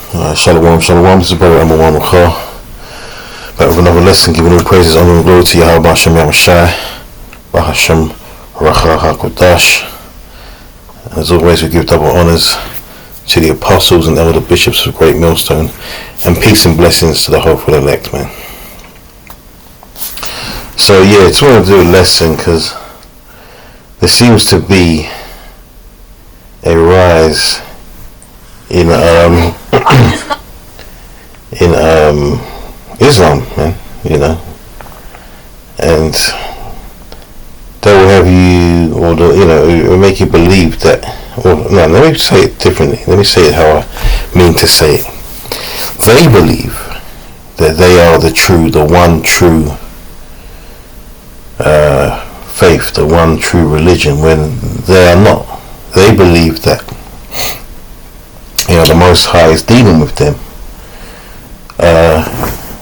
Shalom, shalom. This is Brother Number One Recall. Back with another lesson, giving all praises, honor, and glory to Yahweh Hashem Yahushai, Bahashem Racha HaKodash. As always, we give double honors to the apostles and elder bishops of Great Millstone, and peace and blessings to the hopeful elect, man. So yeah, I just want to do a lesson because there seems to be a rise in Islam, man, and they will have you, or will make you believe that. Well, no, let me say it differently. Let me say it how I mean to say it. They believe that they are the one true faith, the one true religion, when they are not. They believe that the Most High is dealing with them.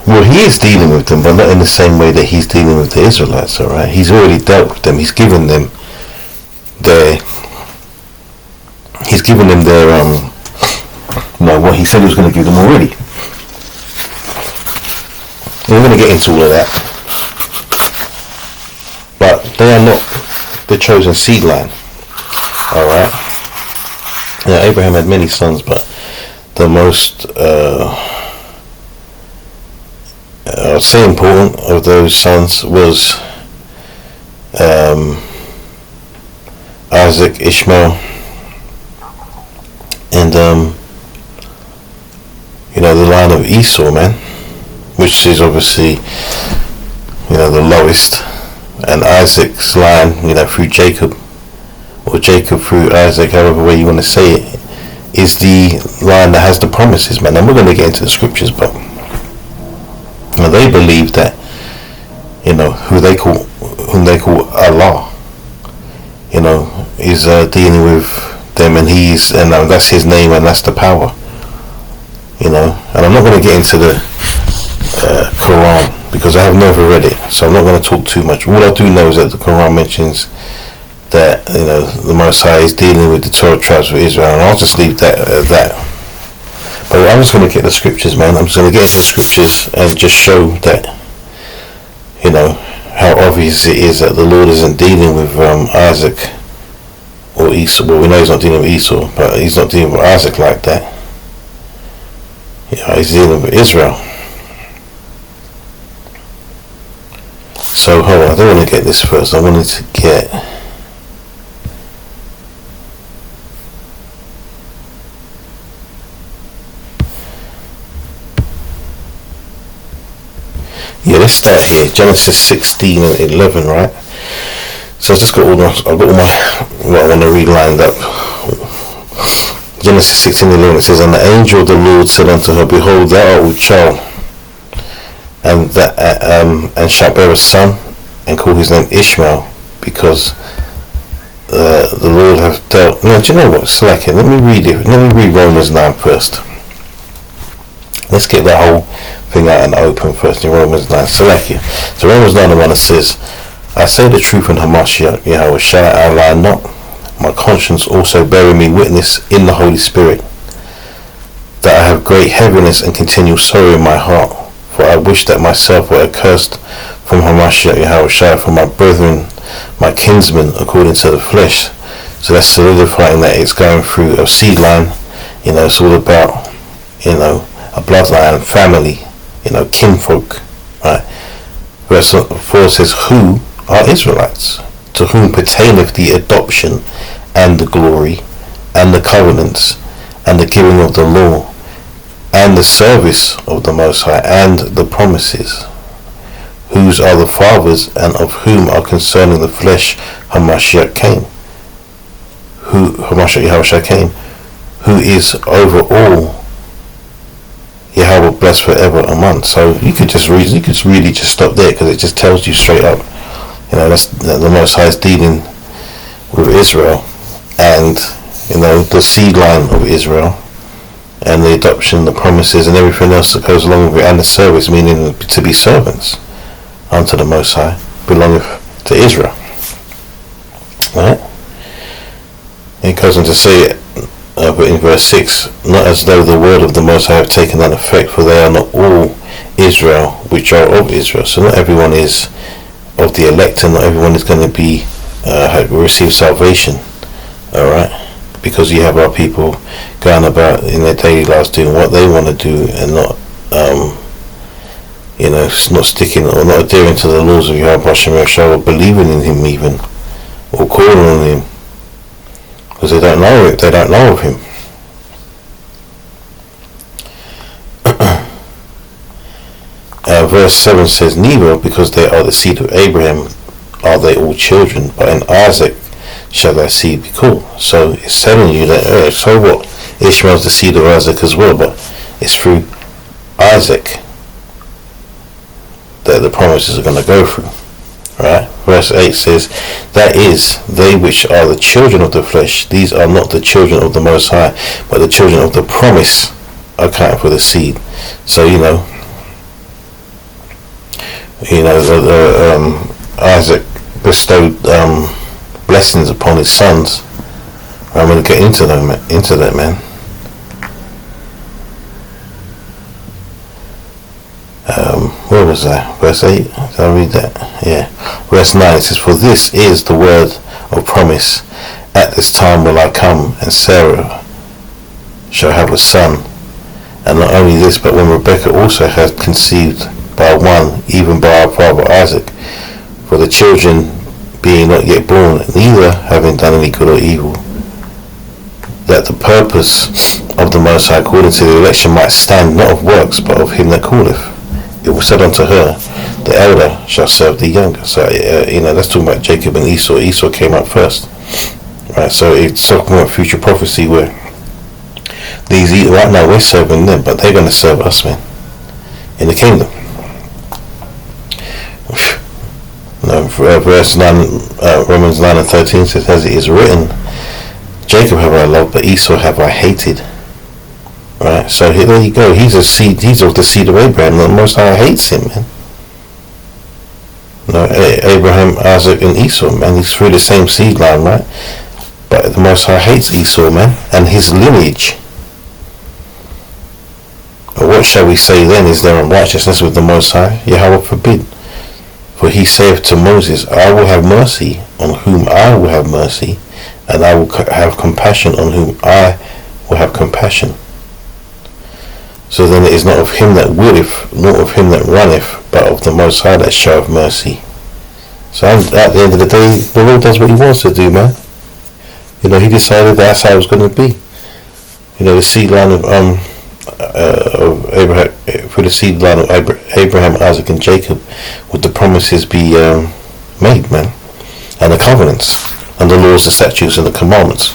Well, he is dealing with them, but not in the same way that he's dealing with the Israelites, alright? He's already dealt with them. He's given them their what he said he was going to give them already. And we're going to get into all of that. But they are not the chosen seed line, alright? Abraham had many sons, but the most I'd say important of those sons was Isaac, Ishmael, and the line of Esau, man, which is obviously the lowest, and Isaac's line through Jacob, or Jacob through Isaac, however way you want to say it, is the line that has the promises, man. And we're going to get into the scriptures, but they believe that whom they call Allah is dealing with them, and that's his name, and that's the power, and I'm not going to get into the Quran because I have never read it, so I'm not going to talk too much. All I do know is that the Quran mentions that the Most High is dealing with the 12 tribes of Israel, and I'll just leave that at that. But I'm just going to get the scriptures, man. I'm just going to get into the scriptures and just show that, how obvious it is that the Lord isn't dealing with Isaac or Esau. Well, we know he's not dealing with Esau, but he's not dealing with Isaac like that. He's dealing with Israel. So, hold on, I don't want to get this first. I wanted to get... Yeah, let's start here. Genesis 16 and 11, right? So I've got all my what I want to read lined up. Genesis 16 and 11, it says, "And the angel of the Lord said unto her, Behold, thou art with child, and shalt bear a son, and call his name Ishmael, because the Lord hath dealt." No, do you know what? Slack it. Let me read it. Let me read Romans 9 first. Let's get that whole thing out and open first in Romans 9. So Romans 9 and 1, it says, "I say the truth in Hamashiach Yahushai, I lie not, my conscience also bearing me witness in the Holy Spirit, that I have great heaviness and continual sorrow in my heart, for I wish that myself were accursed from Hamashiach Yahushai, from my brethren, my kinsmen, according to the flesh." So that's solidifying that it's going through a seed line. It's all about a bloodline, family, kinfolk, right? Verse 4 says, "Who are Israelites, to whom pertaineth the adoption, and the glory, and the covenants, and the giving of the law, and the service of the Most High, and the promises, whose are the fathers, and of whom are concerning the flesh Hamashiach came, who is over all, Yahweh blessed forever amen." So you could really just stop there, because it just tells you straight up, that's the Most High is dealing with Israel, and the seed line of Israel, and the adoption, the promises, and everything else that goes along with it, and the service, meaning to be servants unto the Most High, belongeth to Israel. Right? It goes on to say but in verse 6, not as though the word of the Most High have taken an effect, for they are not all Israel which are of Israel. So not everyone is of the elect, and not everyone is going to be receive salvation. Alright? Because you have our people going about in their daily lives doing what they want to do, and not not sticking or not adhering to the laws of Yahweh or believing in him even, or calling on him, because they don't know it, they don't know of him. Verse 7 says, neither because they are the seed of Abraham are they all children, but in Isaac shall thy seed be called. So it's telling you that, so what? Ishmael's the seed of Isaac as well, but it's through Isaac that the promises are going to go through. Right? Verse 8 says, that is, they which are the children of the flesh, these are not the children of the Most High, but the children of the promise are counted for the seed. So, Isaac bestowed blessings upon his sons. I'm going to get into that, man. Where was that? Verse 8? Did I read that? Yeah. Verse 9, it says, for this is the word of promise. At this time will I come, and Sarah shall have a son. And not only this, but when Rebekah also had conceived by one, even by our father Isaac, for the children being not yet born, neither having done any good or evil, that the purpose of the Most High according to the election might stand, not of works, but of him that calleth. It was said unto her, the elder shall serve the younger. So, that's talking about Jacob and Esau. Esau came up first. Right, so it's talking about future prophecy where right now we're serving them, but they're going to serve us, man, in the kingdom. Verse 9, Romans 9 and 13 says, as it is written, Jacob have I loved, but Esau have I hated. Right, so there you go. He's of the seed of Abraham. The Most High hates him, man. Abraham, Isaac, and Esau, man. He's through the same seed line, right? But the Most High hates Esau, man, and his lineage. What shall we say then? Is there unrighteousness with the Most High? Yahweh forbid. For he saith to Moses, I will have mercy on whom I will have mercy, and I will have compassion on whom I will have compassion. So then it is not of him that willeth, nor of him that runneth, but of the Most High that showeth mercy. So at the end of the day, the Lord does what he wants to do, man. He decided that's how it was going to be. The seed line of Abraham, through the seed line of Abraham, Isaac, and Jacob, would the promises be made, man, and the covenants, and the laws, the statutes, and the commandments,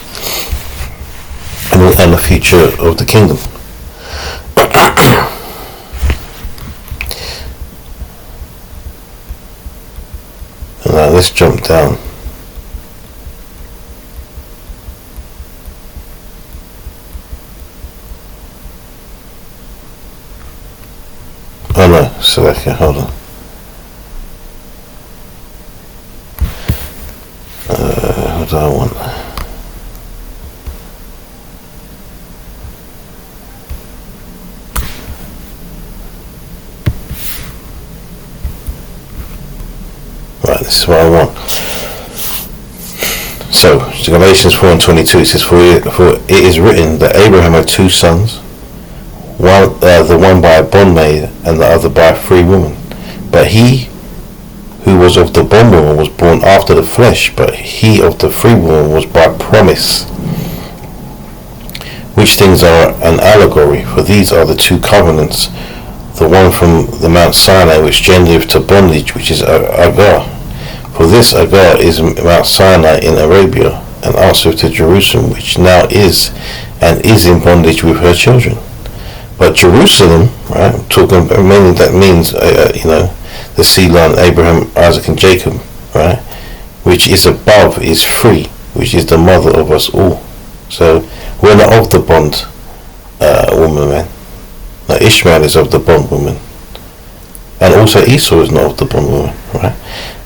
and the future of the kingdom. Now let's jump down. Oh no, select it, hold on. What do I want? Right, this is what I want. So, Galatians 4 and 22, it says, for it is written that Abraham had two sons, the one by a bondmaid and the other by a free woman. But he who was of the bondwoman was born after the flesh, but he of the free woman was by promise. Which things are an allegory, for these are the two covenants, the one from the Mount Sinai which gendereth to bondage, which is Agar. For this Agar is Mount Sinai in Arabia, and also to Jerusalem, which now is and is in bondage with her children. But Jerusalem, right, talking about, mainly that means, the seed line, Abraham, Isaac, and Jacob, right, which is above, is free, which is the mother of us all. So we're not of the bond woman, man. Now Ishmael is of the bond woman, and also Esau is not of the bond woman, right?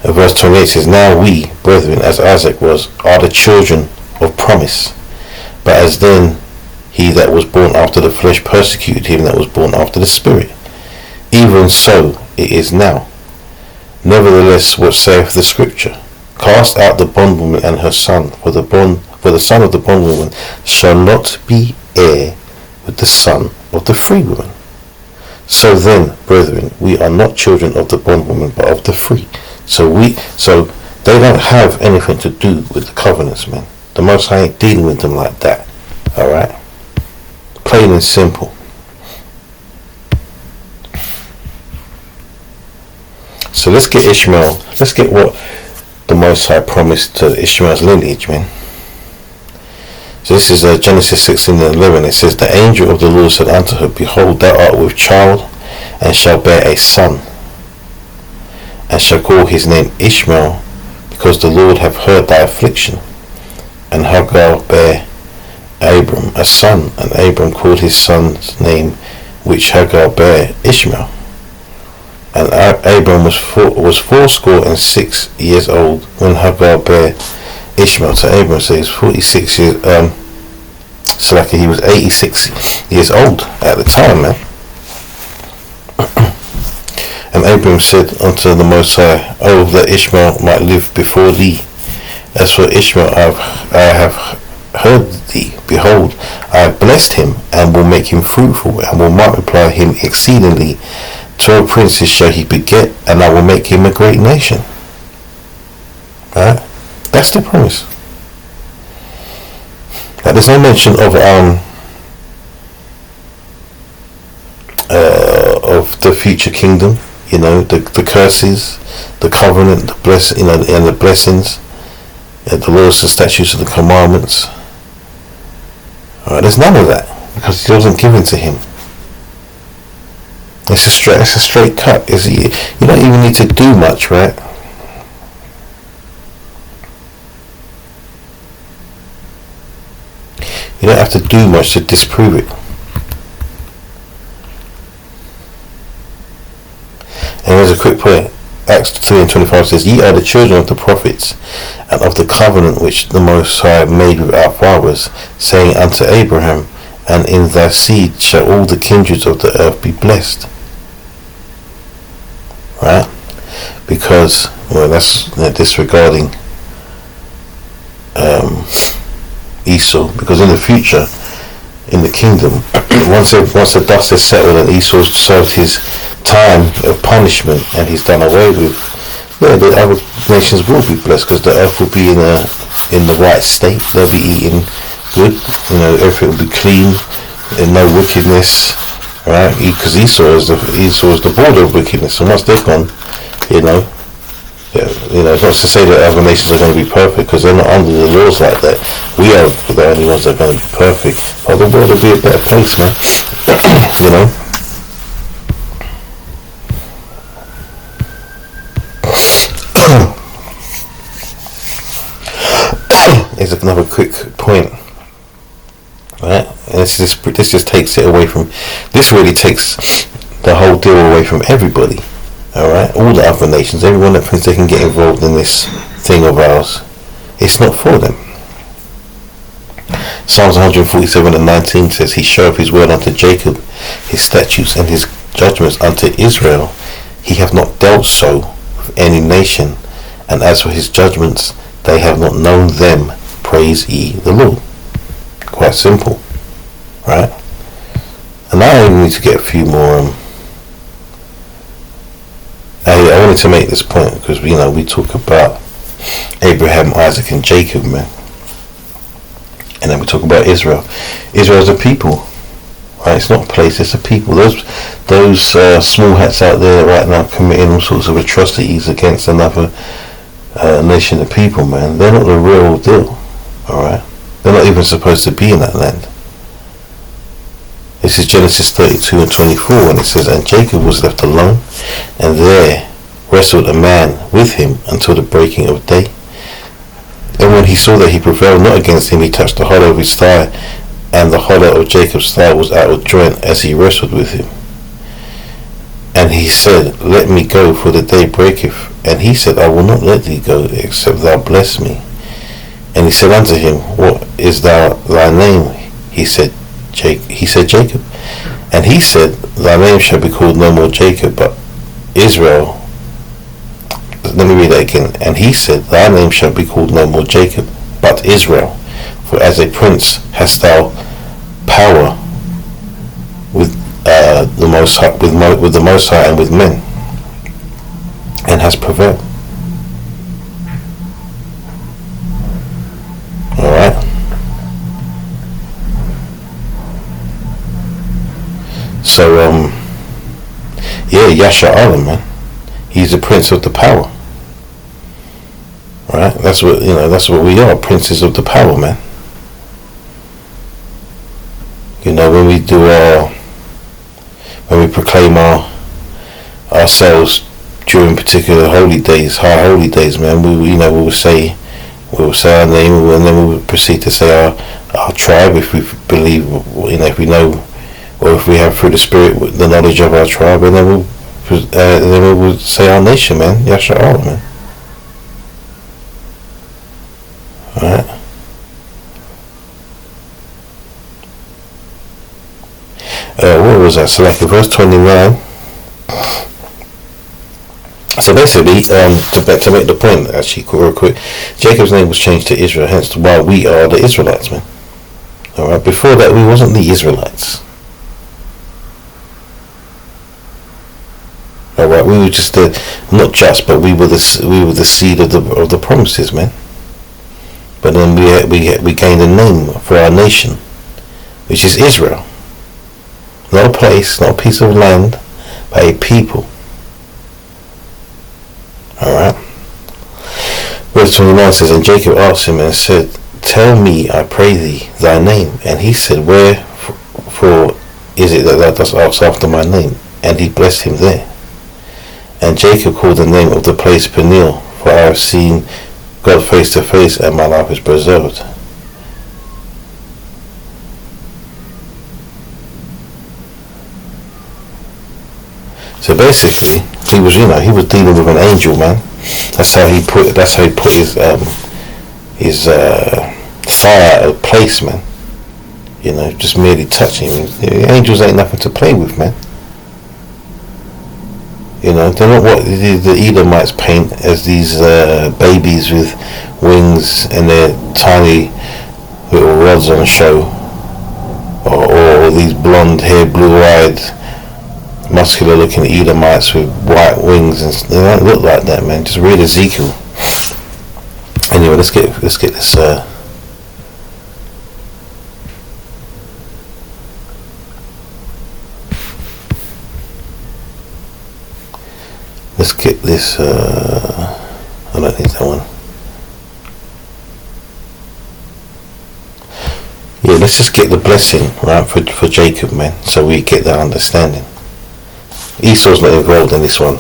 And verse 28 says, now we, brethren, as Isaac was, are the children of promise. But as then he that was born after the flesh persecuted him that was born after the Spirit. Even so it is now. Nevertheless, what saith the Scripture? Cast out the bondwoman and her son, for the son of the bondwoman shall not be heir with the son of the free woman. So then, brethren, we are not children of the bondwoman, but of the free. So they don't have anything to do with the covenants, man. The Most High ain't dealing with them like that. Alright? Plain and simple. So let's get Ishmael. Let's get what the Most High promised to Ishmael's lineage, man. So this is Genesis 16:11. It says, the angel of the Lord said unto her, behold, thou art with child, and shall bear a son, and shall call his name Ishmael, because the Lord hath heard thy affliction. And Hagar bare Abram a son, and Abram called his son's name, which Hagar bare, Ishmael. And Abram was 86 years old when Hagar bare Ishmael to Abram. So he was 46 years. He was 86 years old at the time, man. And Abram said unto the Most High, oh, that Ishmael might live before thee. As for Ishmael, I have heard thee. Behold, I have blessed him, and will make him fruitful, and will multiply him exceedingly. 12 princes shall he beget, and I will make him a great nation. Alright? That's the promise. Now, there's no mention of the future kingdom, you know, the curses, the covenant, the bless, you know, and the blessings, the laws, the statutes, and the commandments. Alright, there's none of that, because it wasn't given to him. It's a straight cut. You don't even need to do much, right? You don't have to do much to disprove it. And here's a quick point. Acts 3:25 says, ye are the children of the prophets, and of the covenant which the Most High made with our fathers, saying unto Abraham, and in thy seed shall all the kindreds of the earth be blessed. Right? Because, well, that's disregarding Esau. Because in the future, in the kingdom, once the dust is settled and Esau's served his time of punishment and he's done away with, the other nations will be blessed, because the earth will be in the right state. They'll be eating good, you know, everything will be clean, and no wickedness, right? Because Esau is the border of wickedness, and once they're gone, you know, it's not to say that other nations are going to be perfect, because they're not under the laws like that. We are the only ones that are going to be perfect, but the world will be a better place, man. You know. Here's another quick point, right? And this just takes it away from. This really takes the whole deal away from everybody. All right, all the other nations, everyone that thinks they can get involved in this thing of ours, it's not for them. Psalms 147:19 says, he showeth his word unto Jacob, his statutes and his judgments unto Israel. He hath not dealt so with any nation, and as for his judgments, they have not known them. Praise ye the Lord. Quite simple, right? And I only need to get a few more. I wanted to make this point because we talk about Abraham, Isaac, and Jacob, man, and then we talk about Israel. Israel is a people, right? It's not a place; it's a people. Those small hats out there right now committing all sorts of atrocities against another nation of people, man. They're not the real deal. All right, they're not even supposed to be in that land. This is Genesis 32:24, and it says, and Jacob was left alone, and there wrestled a man with him until the breaking of day. And when he saw that he prevailed not against him, he touched the hollow of his thigh, and the hollow of Jacob's thigh was out of joint as he wrestled with him. And he said, let me go, for the day breaketh. And he said, I will not let thee go, except thou bless me. And he said unto him, what is thy name? He said, he said Jacob. And he said, thy name shall be called no more Jacob, but Israel. Let me read that again. And he said, thy name shall be called no more Jacob, but Israel. For as a prince hast thou power with the Most High, with the Most High and with men, and has prevailed. All right. So yeah, Yasha'Allah, man. He's the prince of the power. Right? That's what that's what we are, princes of the power, man. When we proclaim ourselves during particular holy days, high holy days, man, we will say our name, and then we will proceed to say our tribe, if we believe, if we know, or if we have through the Spirit the knowledge of our tribe, and then we will say our nation, man, Yasha'Allah, man. Alright. What was that? So like in verse 29. So basically, to make the point, actually, real quick, Jacob's name was changed to Israel, hence why we are the Israelites, man. Alright, before that we wasn't the Israelites. Alright, we were just but we were the seed of the promises, man. But then we gained a name for our nation, which is Israel. Not a place, not a piece of land, but a people. Alright. Verse 29 says, and Jacob asked him and said, tell me, I pray thee, thy name. And he said, wherefore is it that thou dost ask after my name? And he blessed him there. And Jacob called the name of the place Peniel, for I have seen God face to face, and my life is preserved. So basically, he was dealing with an angel, man. That's how he put his thigh out of place, man. Just merely touching him. The angels ain't nothing to play with, man. They're not what the Edomites paint as these babies with wings and their tiny little rods on show, or these blonde haired, blue-eyed, muscular-looking Edomites with white wings, and they don't look like that, man. Just read Ezekiel. Anyway, let's get this. Let's get this. I don't need that one. Yeah, let's just get the blessing, right, for Jacob, man, so we get that understanding. Esau's not involved in this one,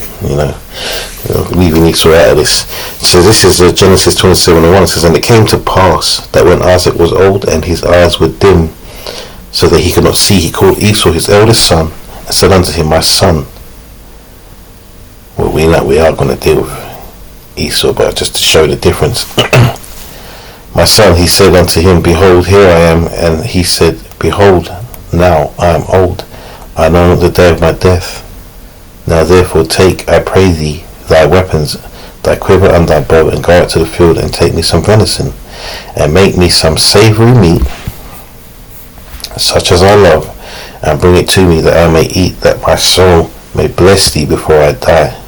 leaving Esau out of this. So this is Genesis 27:1. It says, and it came to pass that when Isaac was old and his eyes were dim, so that he could not see, he called Esau his eldest son and said unto him, my son. Well, we know we are going to deal with Esau, but just to show the difference. My son, he said unto him, behold, here I am. And he said, behold, now I am old. I know not the day of my death. Now therefore take, I pray thee, thy weapons, thy quiver and thy bow, and go out to the field and take me some venison, and make me some savoury meat, such as I love, and bring it to me, that I may eat, that my soul may bless thee before I die.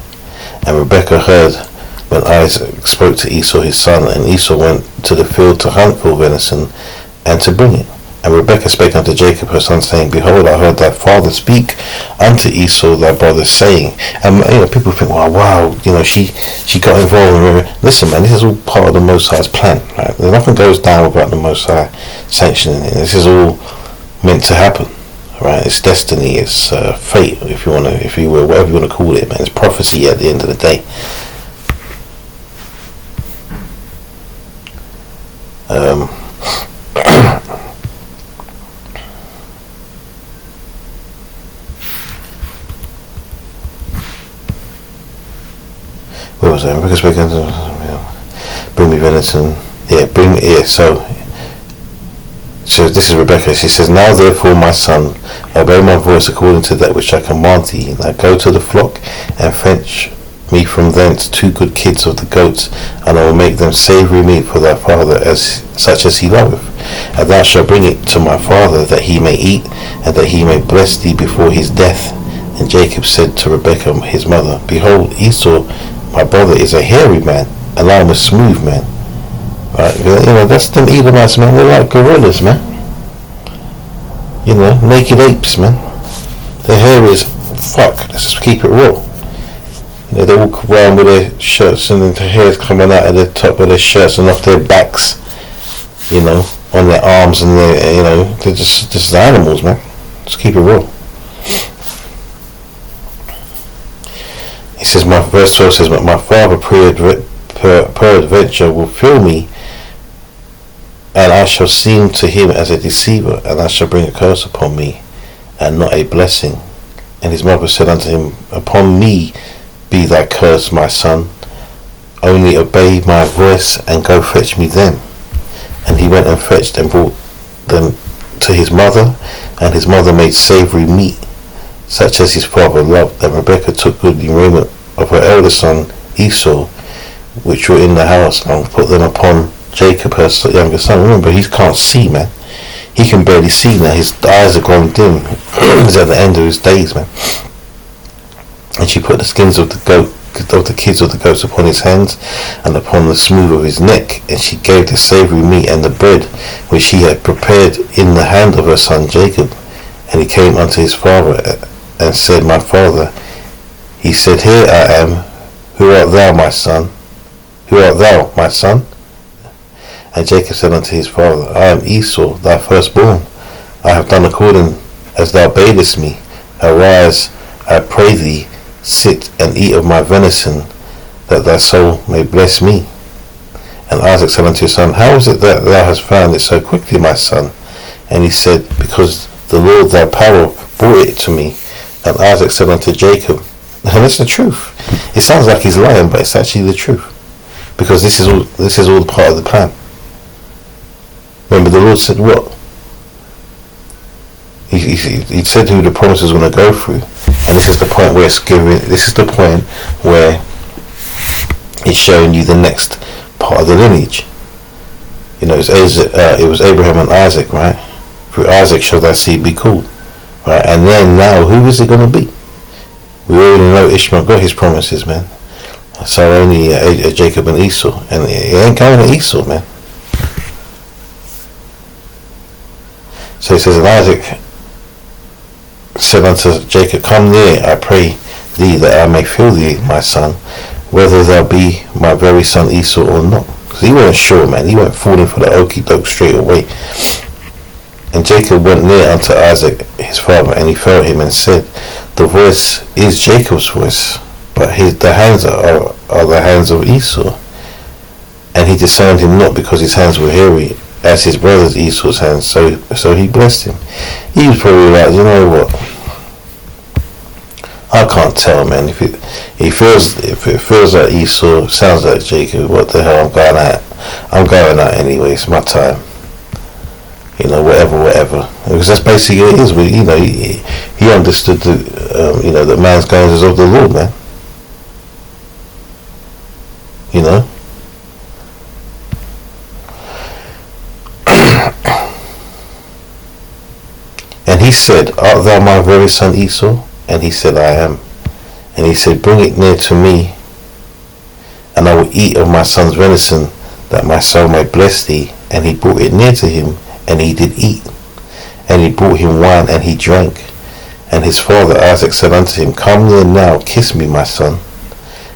And Rebekah heard when Isaac spoke to Esau his son, and Esau went to the field to hunt for venison, and to bring it. And Rebekah spake unto Jacob her son, saying, behold, I heard thy father speak unto Esau thy brother, saying, and people think, wow, she got involved. Listen, man, this is all part of the Most High's plan, right? Nothing goes down without the Most High sanctioning it. This is all meant to happen, right? It's destiny, it's fate, if you will, whatever you want to call it, man. It's prophecy at the end of the day. What was that? Bring me venison. So So this is Rebecca. She says, "Now therefore, my son, obey my voice according to that which I command thee. Now go to the flock and fetch me from thence 2 good kids of the goats, and I will make them savoury meat for thy father, as such as he loveth. And thou shalt bring it to my father, that he may eat, and that he may bless thee before his death." And Jacob said to Rebekah his mother, "Behold, Esau my brother is a hairy man, and I am a smooth man." Right, that's them Edomites, man. They're like gorillas, man. Naked apes, man. Their hair is fuck. Let's just keep it real. They walk around with their shirts and their hair's coming out of the top of their shirts and off their backs. On their arms and they're just animals, man. Just keep it real. He says, verse 12 says, "But my father peradventure will fill me, and I shall seem to him as a deceiver, and I shall bring a curse upon me, and not a blessing." And his mother said unto him, "Upon me be thy curse, my son. Only obey my voice, and go fetch me them." And he went and fetched and brought them to his mother, and his mother made savoury meat, such as his father loved. And Rebekah took goodly raiment of her elder son Esau, which were in the house, and put them upon Jacob, her younger son. Remember, he can't see, man. He can barely see now. His eyes are grown dim. He's at the end of his days, man. And she put the skins of the kids of the goats upon his hands, and upon the smooth of his neck. And she gave the savoury meat and the bread which he had prepared in the hand of her son Jacob. And he came unto his father and said, "My father." He said, "Here I am. Who art thou, my son? Who art thou, my son?" And Jacob said unto his father, "I am Esau, thy firstborn. I have done according as thou badest me. Arise, I pray thee, sit and eat of my venison, that thy soul may bless me." And Isaac said unto his son, "How is it that thou hast found it so quickly, my son?" And he said, "Because the Lord thy power brought it to me." And Isaac said unto Jacob, and it's the truth. It sounds like he's lying, but it's actually the truth, because this is all part of the plan. Remember, the Lord said what? He said who the promise was going to go through, and this is the point where it's giving. This is the point where it's showing you the next part of the lineage. It was Abraham and Isaac, right? Through Isaac shall thy seed be called, right? And then now, who is it going to be? We already know Ishmael got his promises, man. So only Jacob and Esau, and it ain't coming to Esau, man. So he says, and Isaac said unto Jacob, "Come near, I pray thee, that I may feel thee, my son, whether thou be my very son Esau or not." Because he wasn't sure, man. He went falling for the okie doke straight away. And Jacob went near unto Isaac his father, and he felt him and said, "The voice is Jacob's voice, but the hands are the hands of Esau." And he discerned him not, because his hands were hairy as his brother's Esau's hands. So he blessed him. He was probably like, you know what? I can't tell, man. If it feels like Esau, sounds like Jacob, what the hell? I'm going out anyway. It's my time. Whatever. Because that's basically what it is. He understood that man's goings is of the Lord, man. And he said, "Art thou my very son Esau?" And he said, "I am." And he said, "Bring it near to me, and I will eat of my son's venison, that my soul may bless thee." And he brought it near to him, and he did eat. And he brought him wine, and he drank. And his father Isaac said unto him, "Come near now, kiss me, my son."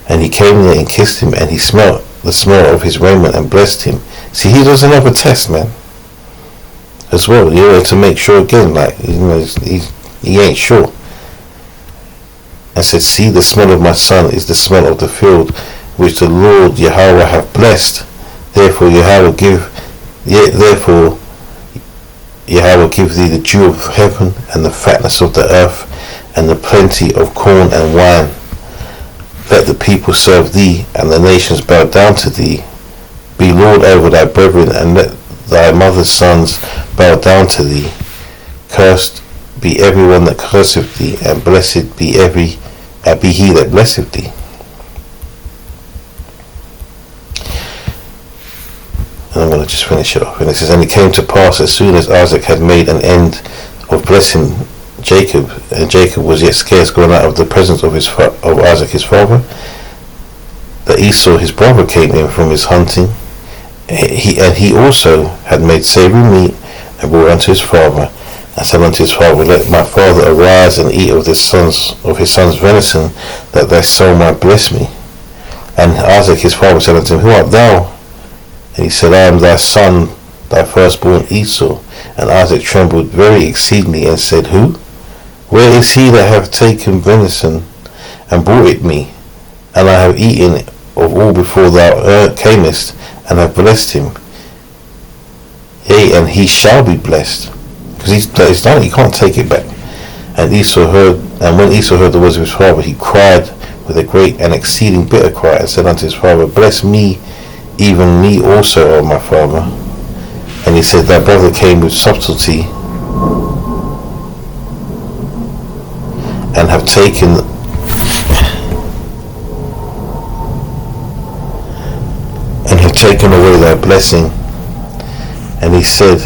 And he came near and kissed him, and he smelt the smell of his raiment and blessed him. See, he does another test, man, as well. To make sure again, he ain't sure. And said, "See, the smell of my son is the smell of the field, which the Lord Yahweh hath blessed. Therefore Yahweh give thee the dew of heaven, and the fatness of the earth, and the plenty of corn and wine. Let the people serve thee, and the nations bow down to thee. Be Lord over thy brethren, and let thy mother's sons bow down to thee. Cursed be everyone that curseth thee, and blessed be he that blesseth thee. And I'm going to just finish it off. And it says, and it came to pass, as soon as Isaac had made an end of blessing Jacob, and Jacob was yet scarce gone out of the presence of Isaac his father, that Esau his brother came in from his hunting. He also had made savoury meat, and brought unto his father, and said unto his father, let my father arise and eat of his son's venison, that thy soul might bless me. And Isaac his father said unto him, who art thou? And he said, I am thy son, thy firstborn Esau. And Isaac trembled very exceedingly, and said, who? Where is he that hath taken venison, and brought it me? And I have eaten of all before thou camest, and have blessed him. Yea, and he shall be blessed, because he's done it, he can't take it back. And when Esau heard the words of his father, he cried with a great and exceeding bitter cry, and said unto his father, bless me, even me also, O my father. And he said, thy brother came with subtlety, and have taken away thy blessing. And he said,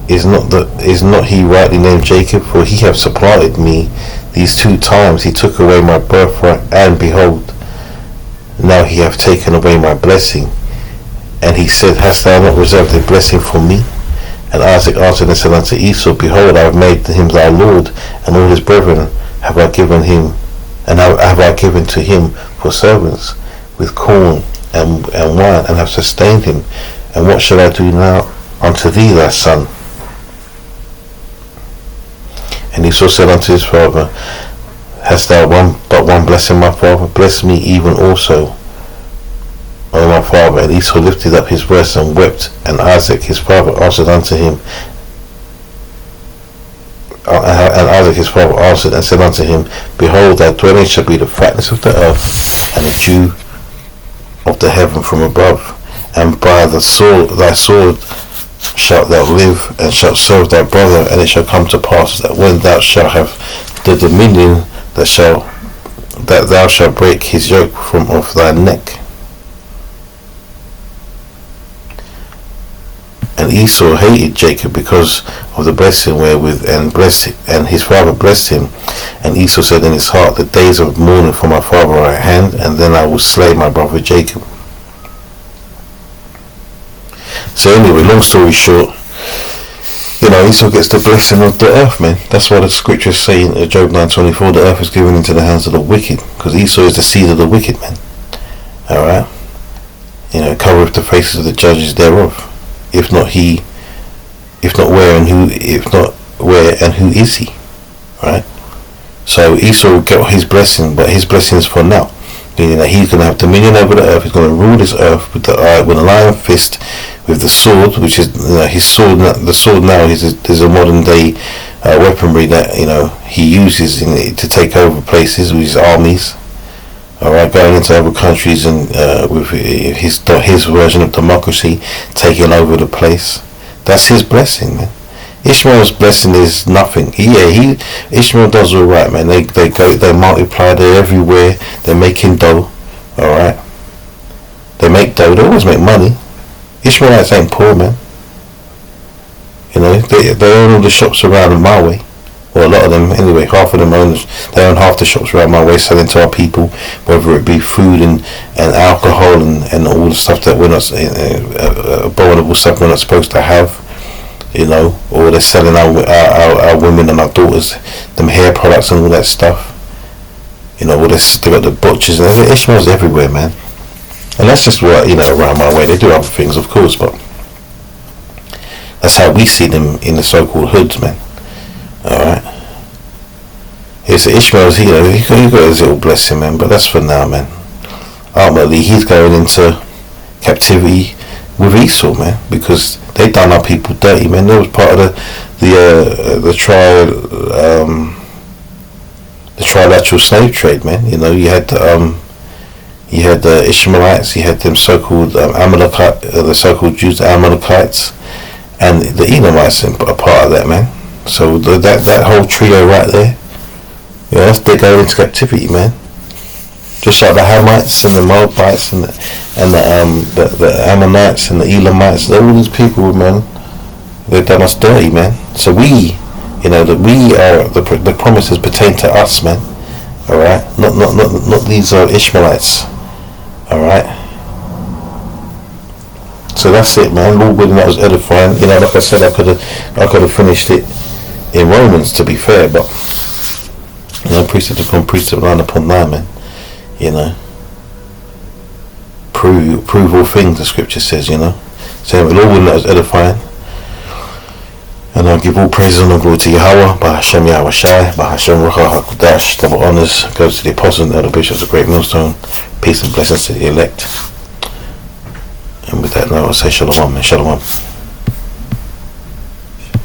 is not he rightly named Jacob? For he hath supplanted me these 2 times. He took away my birthright, and behold, now he hath taken away my blessing. And he said, hast thou not reserved a blessing for me? And Isaac answered and said unto Esau, behold, I have made him thy lord, and all his brethren have I given him, and have I given to him for servants, with corn and wine, and have sustained him. And what shall I do now unto thee, thy son? And Esau said unto his father, hast thou but one blessing, my father? Bless me even also, O my father. And Esau lifted up his voice and wept. And Isaac his father answered unto him, and Isaac his father answered and said unto him, behold, thy dwelling shall be the fatness of the earth, and the dew of the heaven from above. And by thy sword shalt thou live, and shalt serve thy brother. And it shall come to pass that when thou shalt have the dominion, that thou shalt break his yoke from off thy neck. And Esau hated Jacob because of the blessing wherewith, and his father blessed him. And Esau said in his heart, the days of mourning for my father are at hand, and then I will slay my brother Jacob. So anyway, long story short, Esau gets the blessing of the earth, man. That's why the scriptures say in Job 9:24, the earth is given into the hands of the wicked, because Esau is the seed of the wicked, man. Alright? Covereth the faces of the judges thereof. If not where and who is he? Right? So Esau will get his blessing, but his blessing is for now. Meaning that he's going to have dominion over the earth. He's going to rule this earth with an iron fist, with the sword, which is his sword. The sword now is a modern day weaponry that he uses to take over places with his armies. Alright, going into other countries and with his version of democracy, taking over the place. That's his blessing, man. Ishmael's blessing is nothing. Ishmael does all right, man. They multiply, they're everywhere. They're making dough. Alright, they make dough. They always make money. Ishmaelites ain't poor, man. They own all the shops around my way. Well, a lot of them, anyway. Half of them own half the shops around my way, selling to our people, whether it be food and alcohol and all the stuff that we're not, abominable stuff we're not supposed to have, or they're selling our women and our daughters them hair products and all that stuff, or they got the butchers, and Ishmael's everywhere, man. And that's just what, around my way. They do other things, of course, but that's how we see them in the so-called hoods, man. Alright. It's Ishmael's, he got his little blessing, man, but that's for now, man. Ultimately, he's going into captivity with Esau, man, because they done our people dirty, man. They was part of the trilateral slave trade, man. You had the Ishmaelites, you had them so-called the so-called Jews, the Amalekites, and the Edomites are part of that, man. So that whole trio right there, yeah, they're going into captivity, man. Just like the Hamites and the Moabites and the Ammonites and the Elamites, all these people, man, they've done us dirty, man. So we, that we are the promises pertain to us, man. All right, not these Ishmaelites. All right. So that's it, man. Lord willing, that was edifying. Like I said, I could have finished it in Romans, to be fair, but precept upon precept, line upon line, man. Prove all things, the scripture says. So Lord willing, that was edifying. And I give all praises and all glory to Yahweh, by Hashem Yahweh Shai, by Hashem Ruach HaKodesh. Double honors goes to the apostles and elder bishops of Great Millstone. Peace and blessings to the elect. And with that note, I'll say shalom and shalom.